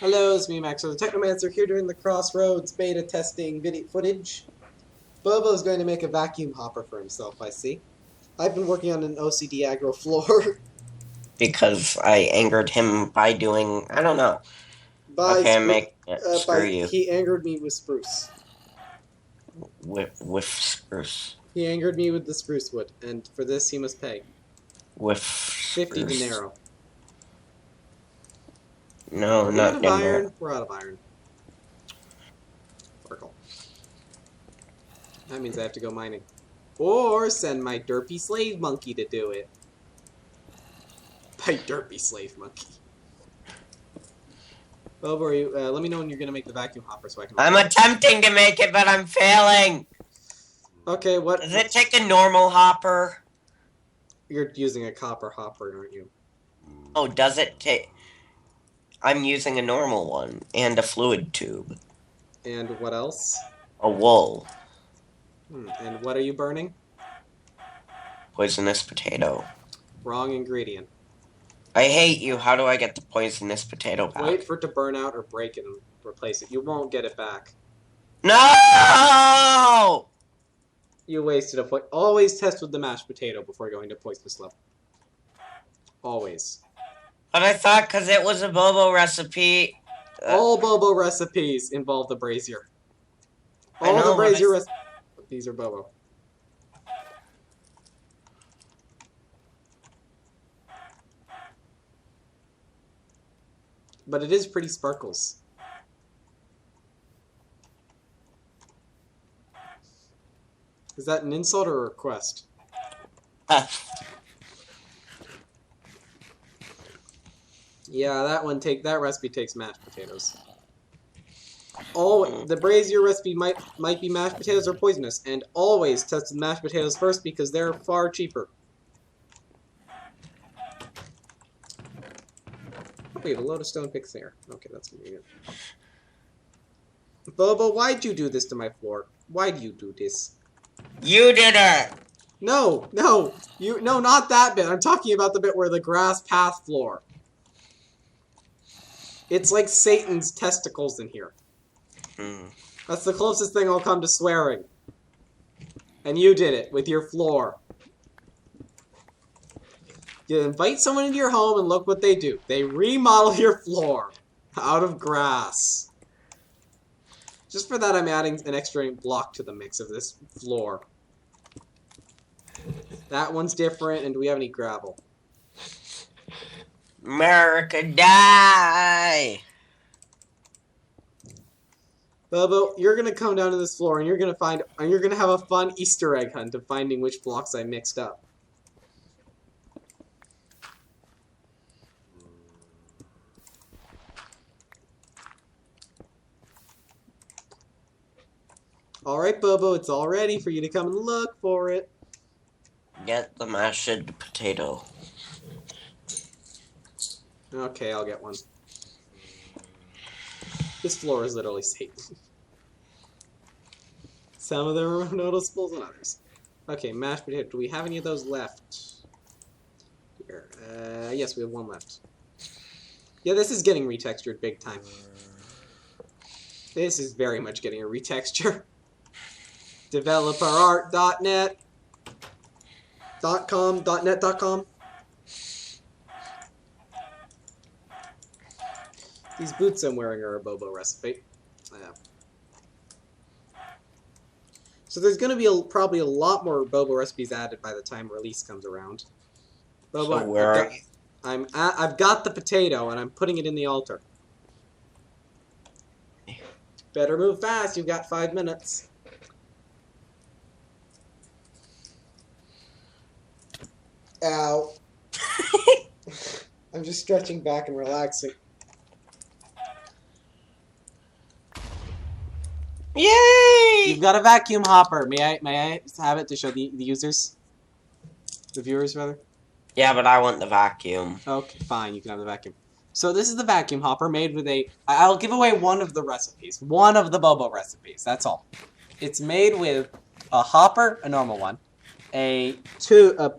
Hello, it's me, Max, the Technomancer, here during the Crossroads beta testing video footage. Bobo's going to make a vacuum hopper for himself, I see. I've been working on an OCD aggro floor. Because I angered him by doing, I don't know. by Okay, screw you. He angered me with spruce. With spruce. He angered me with the spruce wood, and for this he must pay. With 50 spruce. dinero. No, Are we not out of dinero. iron? We're out of iron. Sparkle. That means I have to go mining. Or send my derpy slave monkey to do it. My derpy slave monkey. Bobo, let me know when you're gonna make the vacuum hopper so I can. I'm attempting to make it, but I'm failing. Okay, what? Does it take a normal hopper? You're using a copper hopper, aren't you? Oh, does it take? I'm using a normal one and a fluid tube. And what else? A wool. And what are you burning? Poisonous potato. Wrong ingredient. I hate you. How do I get the poisonous potato back? Wait for it to burn out or break it and replace it. You won't get it back. No! You wasted a point. Always test with the mashed potato before going to poisonous level. Always. But I thought because it was a Bobo recipe. All Bobo recipes involve the brazier. I know, the brazier recipes. These are Bobo. But it is pretty sparkles. Is that an insult or a request? Yeah, that recipe takes mashed potatoes. The brazier recipe might be mashed potatoes or poisonous, and always test the mashed potatoes first because they're far cheaper. Wait, a load of stone picks there. Okay, that's gonna be good. Bobo, why'd you do this to my floor? Why do you do this? You did it! No, not that bit. I'm talking about the bit where the grass path floor. It's like Satan's testicles in here. That's the closest thing I'll come to swearing. And you did it with your floor. You invite someone into your home and look what they do. They remodel your floor out of grass. Just for that, I'm adding an extra block to the mix of this floor. That one's different, and do we have any gravel? America, die! Bobo, you're gonna come down to this floor, and you're gonna have a fun Easter egg hunt of finding which blocks I mixed up. Alright, Bobo, it's all ready for you to come and look for it. Get the mashed potato. Okay, I'll get one. This floor is literally Satan. Some of them are more noticeable than others. Okay, mashed potato. Do we have any of those left? Here. Yes, we have one left. Yeah, this is getting retextured big time. This is very much getting a retexture. Developerart.net .net.com. These boots I'm wearing are a Bobo recipe. So there's going to be probably a lot more Bobo recipes added by the time release comes around. Bobo, So where are you? I've got the potato and I'm putting it in the altar. Better move fast. You've got 5 minutes. Ow. I'm just stretching back and relaxing. Yay! You've got a vacuum hopper. May I have it to show the users? The viewers, rather? Yeah, but I want the vacuum. Okay, fine. You can have the vacuum. So this is the vacuum hopper made with I'll give away one of the recipes. One of the Bobo recipes. That's all. It's made with a hopper, a normal one, a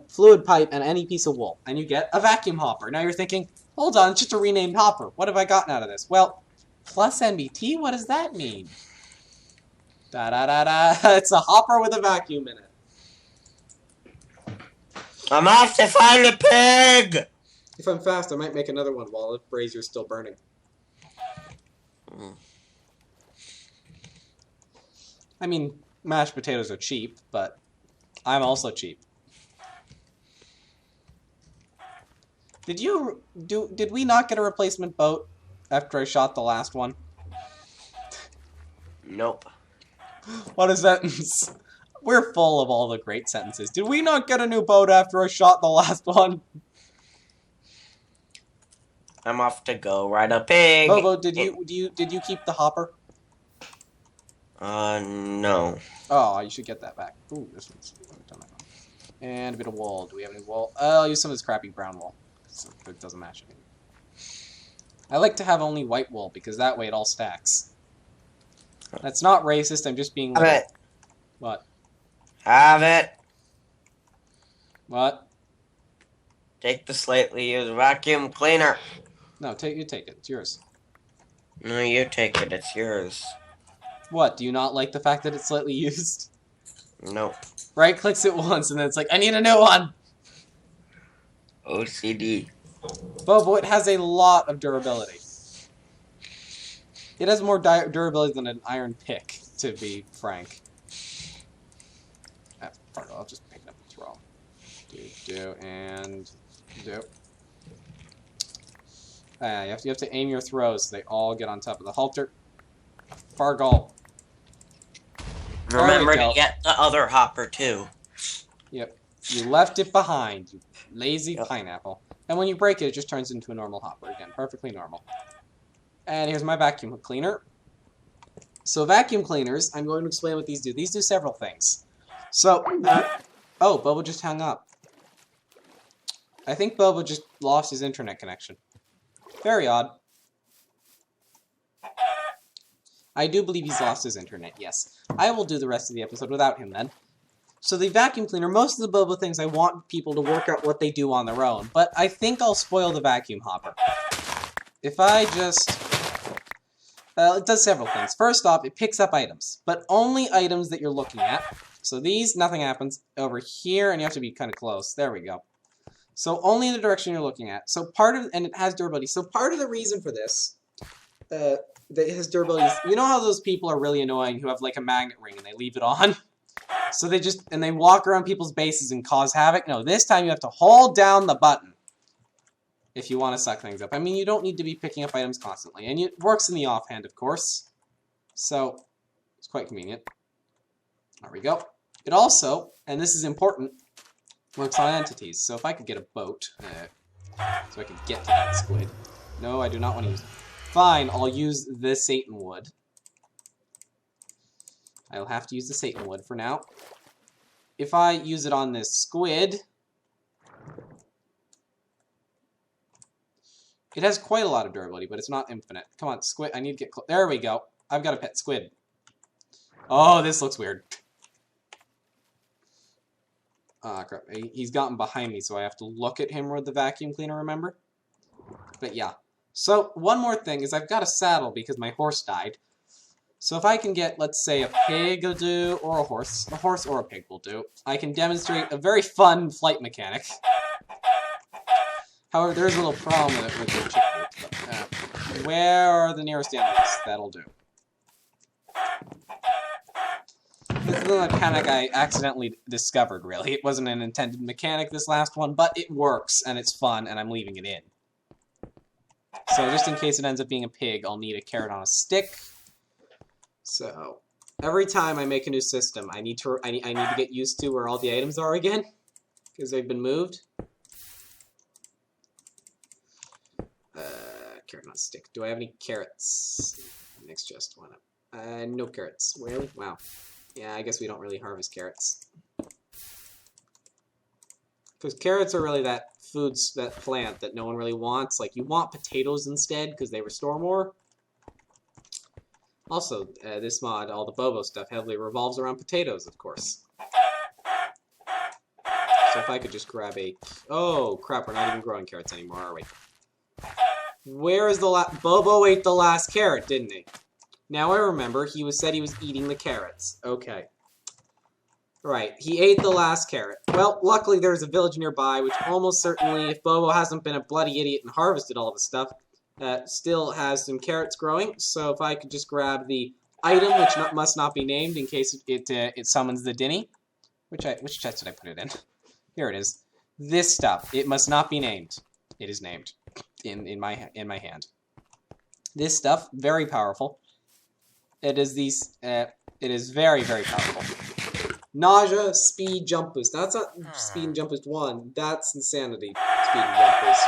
fluid pipe, and any piece of wool. And you get a vacuum hopper. Now you're thinking, hold on, it's just a renamed hopper. What have I gotten out of this? Well, Plus NBT? What does that mean? Da da da da. It's a hopper with a vacuum in it. I'm off to find a pig! If I'm fast, I might make another one while the brazier's still burning. I mean, mashed potatoes are cheap, but I'm also cheap. Did we not get a replacement boat after I shot the last one? Nope. What a sentence. We're full of all the great sentences. Did we not get a new boat after I shot the last one? I'm off to go ride a pig. Bobo, did you keep the hopper? No. Oh, you should get that back. Ooh, this one's done that one. And a bit of wool. Do we have any wool? I'll use some of this crappy brown wool. So it doesn't match anything. I like to have only white wool because that way it all stacks. That's not racist. I'm just being. Have it. What? Have it. What? Take the slightly used vacuum cleaner. No, you take it. It's yours. No, you take it. It's yours. What? Do you not like the fact that it's slightly used? Nope. Right clicks it once and then it's like, I need a new one. OCD. Bobo, it has a lot of durability. It has more durability than an iron pick, to be frank. I'll just pick it up and throw. Do. You have to aim your throws so they all get on top of the halter. Fargal. Remember to get the other hopper, too. Yep. You left it behind, you lazy pineapple. And when you break it, it just turns into a normal hopper again. Perfectly normal. And here's my vacuum cleaner. So vacuum cleaners, I'm going to explain what these do. These do several things. So, oh, Bobo just hung up. I think Bobo just lost his internet connection. Very odd. I do believe he's lost his internet, yes. I will do the rest of the episode without him then. So the vacuum cleaner, most of the Bobo things I want people to work out what they do on their own, but I think I'll spoil the vacuum hopper. If I just... it does several things. First off, it picks up items, but only items that you're looking at. So these, nothing happens. Over here, and you have to be kind of close. There we go. So only in the direction you're looking at. So and it has durability. So part of the reason for this, that it has durability is, you know how those people are really annoying who have like a magnet ring and they leave it on? So they walk around people's bases and cause havoc? No, this time you have to hold down the button if you want to suck things up. I mean, you don't need to be picking up items constantly. And it works in the offhand, of course. So, it's quite convenient. There we go. It also, and this is important, works on entities. So if I could get a boat, so I could get to that squid. No, I do not want to use it. Fine, I'll use the Satan wood. I'll have to use the Satan wood for now. If I use it on this squid, it has quite a lot of durability, but it's not infinite. Come on, squid, I need to get close. There we go. I've got a pet squid. Oh, this looks weird. Ah, crap. He's gotten behind me, so I have to look at him with the vacuum cleaner, remember? But yeah. So, one more thing is I've got a saddle because my horse died. So if I can get, let's say, a pig will do, or a horse or a pig will do, I can demonstrate a very fun flight mechanic. However, there's a little problem with it with the chicken. Where are the nearest animals? That'll do. This is a mechanic I accidentally discovered, really. It wasn't an intended mechanic, this last one, but it works, and it's fun, and I'm leaving it in. So just in case it ends up being a pig, I'll need a carrot on a stick. So, every time I make a new system, I need to get used to where all the items are again, because they've been moved. Carrot on a stick. Do I have any carrots? Next chest, why not? No carrots. Really? Wow. Yeah, I guess we don't really harvest carrots. Because carrots are really that plant that no one really wants. Like, you want potatoes instead, because they restore more. Also, this mod, all the Bobo stuff heavily revolves around potatoes, of course. So if I could just grab a... Oh, crap, we're not even growing carrots anymore, are we? Where is the Bobo ate the last carrot, didn't he? Now I remember, said he was eating the carrots. Okay. Right, he ate the last carrot. Well, luckily there's a village nearby, which almost certainly, if Bobo hasn't been a bloody idiot and harvested all the stuff, still has some carrots growing. So if I could just grab the item, which must not be named in case it summons the Dinny. Which chest did I put it in? Here it is. This stuff. It must not be named. It is named in my hand. This stuff, very powerful. It is very, very powerful. Nausea, speed, jump boost. That's not speed and jump boost 1. That's insanity. Speed and jump boost.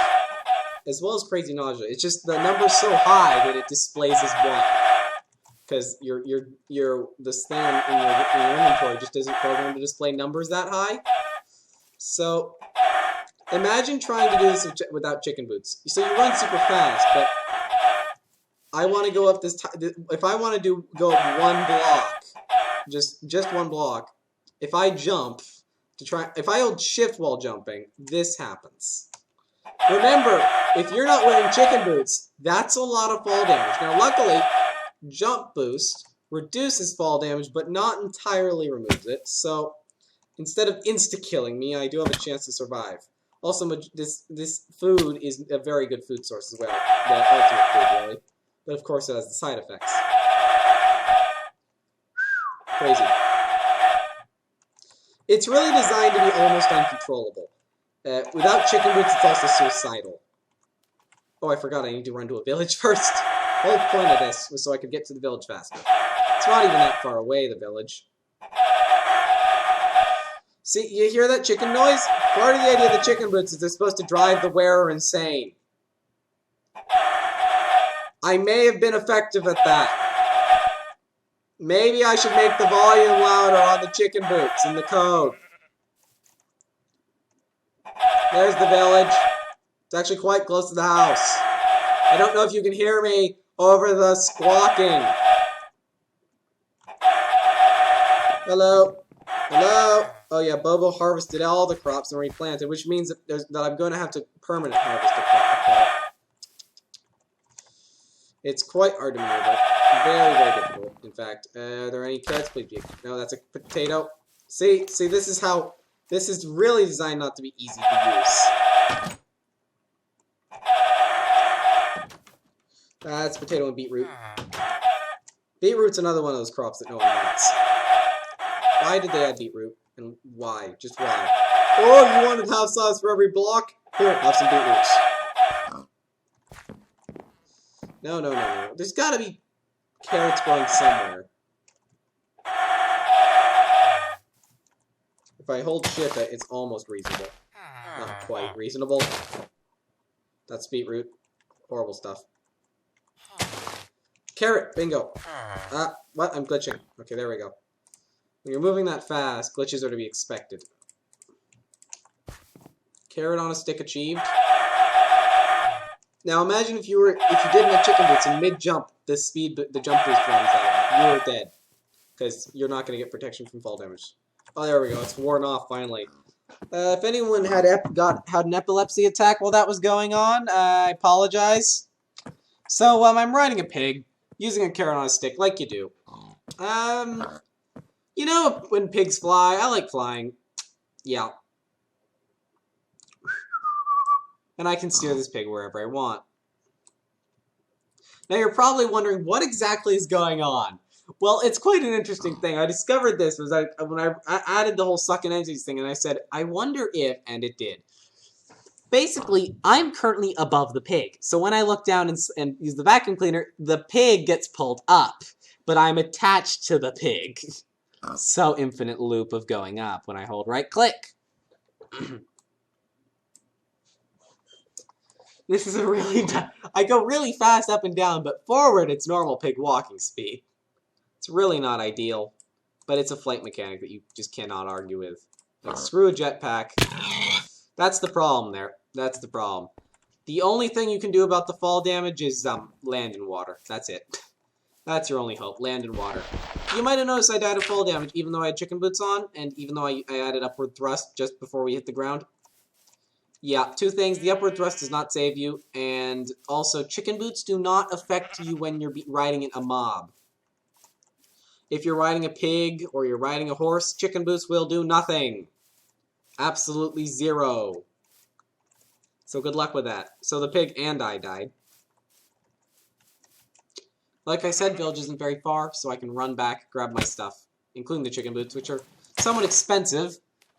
As well as crazy nausea. It's just the number's so high that it displays as 1. Because this thing in your inventory just isn't programmed to display numbers that high. So imagine trying to do this without chicken boots. So you run super fast, but I want to go up this. If I want to go up 1 block, just 1 block. If I jump if I hold shift while jumping, this happens. Remember, if you're not wearing chicken boots, that's a lot of fall damage. Now, luckily, jump boost reduces fall damage, but not entirely removes it. So, instead of insta-killing me, I do have a chance to survive. Also, this food is a very good food source as well. The ultimate food, really. But of course, it has the side effects. Crazy. It's really designed to be almost uncontrollable. Without chicken boots, it's also suicidal. Oh, I forgot I need to run to a village first. The whole point of this was so I could get to the village faster. It's not even that far away, the village. See, you hear that chicken noise? Part of the idea of the chicken boots is they're supposed to drive the wearer insane. I may have been effective at that. Maybe I should make the volume louder on the chicken boots in the code. There's the village. It's actually quite close to the house. I don't know if you can hear me over the squawking. Hello? Hello? Oh yeah, Bobo harvested all the crops and replanted, which means that I'm going to have to permanent harvest a crop. It's quite hard to maneuver. Very, very difficult, in fact. Are there any carrots? Please be. No, that's a potato. See, this is really designed not to be easy to use. That's potato and beetroot. Beetroot's another one of those crops that no one wants. Why did they add beetroot? And why? Just why? Oh, you wanted half sauce for every block? Here, have some beetroots. No. There's gotta be carrots growing somewhere. If I hold shift, it's almost reasonable. Not quite reasonable. That's beetroot. Horrible stuff. Carrot! Bingo! What? I'm glitching. Okay, there we go. When you're moving that fast, glitches are to be expected. Carrot on a stick achieved. Now imagine if you didn't have chicken boots and mid-jump, the jump boost runs out. You were dead. Because you're not going to get protection from fall damage. Oh, there we go. It's worn off, finally. If anyone had an epilepsy attack while that was going on, I apologize. So, I'm riding a pig, using a carrot on a stick, like you do. You know, when pigs fly, I like flying. Yeah. And I can steer this pig wherever I want. Now you're probably wondering what exactly is going on. Well, it's quite an interesting thing. I discovered this when I added the whole sucking entities thing, and I said, I wonder if, and it did. Basically, I'm currently above the pig. So when I look down and use the vacuum cleaner, the pig gets pulled up, but I'm attached to the pig. So infinite loop of going up when I hold right click. This is I go really fast up and down, but forward it's normal pig walking speed. It's really not ideal, but it's a flight mechanic that you just cannot argue with. Like, screw a jetpack. That's the problem there. That's the problem. The only thing you can do about the fall damage is land and water. That's it. That's your only hope. Land and water. You might have noticed I died of fall damage even though I had chicken boots on, and even though I added upward thrust just before we hit the ground. Yeah, two things. The upward thrust does not save you, and also chicken boots do not affect you when you're riding a mob. If you're riding a pig or you're riding a horse, chicken boots will do nothing. Absolutely zero. So good luck with that. So the pig and I died. Like I said, village isn't very far, so I can run back, grab my stuff, including the chicken boots, which are somewhat expensive.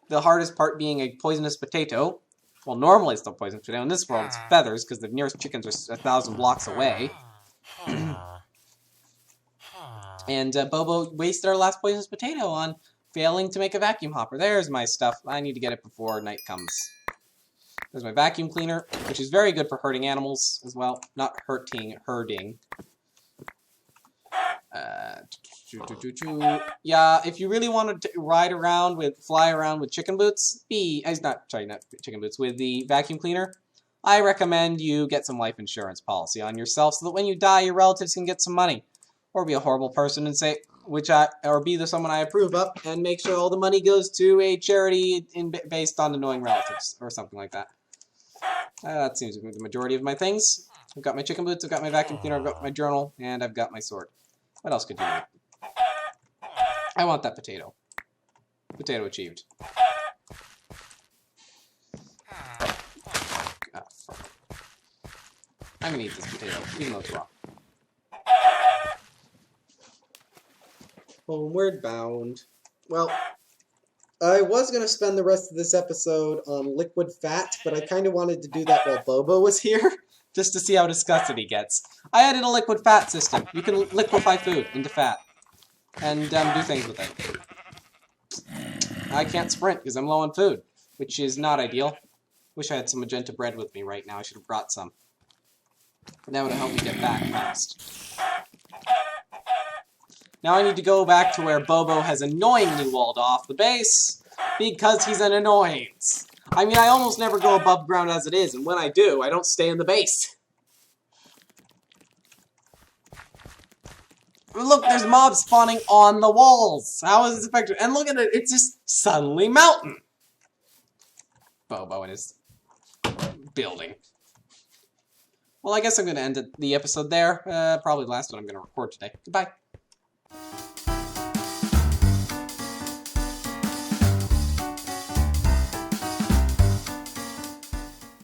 The hardest part being a poisonous potato. Well, normally it's not poisonous potato. In this world, it's feathers, because the nearest chickens are 1,000 blocks away. And Bobo wasted our last poisonous potato on failing to make a vacuum hopper. There's my stuff. I need to get it before night comes. There's my vacuum cleaner, which is very good for hurting animals as well. Not hurting, herding. Yeah, if you really wanted to fly around with chicken boots, not chicken boots, with the vacuum cleaner, I recommend you get some life insurance policy on yourself so that when you die, your relatives can get some money. Or be a horrible person and say, or be someone I approve of, and make sure all the money goes to a charity based on annoying relatives, or something like that. That seems to be the majority of my things. I've got my chicken boots, I've got my vacuum cleaner, I've got my journal, and I've got my sword. What else could you need? I want that potato. Potato achieved. Oh, fuck. I'm gonna eat this potato, even though it's raw. Homeward bound. Well, I was going to spend the rest of this episode on liquid fat, but I kind of wanted to do that while Bobo was here, just to see how disgusted he gets. I added a liquid fat system. You can liquefy food into fat, and do things with it. I can't sprint because I'm low on food, which is not ideal. Wish I had some magenta bread with me right now. I should have brought some. That would have helped me get back fast. Now I need to go back to where Bobo has annoyingly walled off the base, because he's an annoyance. I mean, I almost never go above ground as it is, and when I do, I don't stay in the base. Look, there's mobs spawning on the walls. How is this effective? And look at it, it's just suddenly mountain. Bobo and his building. Well, I guess I'm going to end the episode there. Probably the last one I'm going to record today. Goodbye.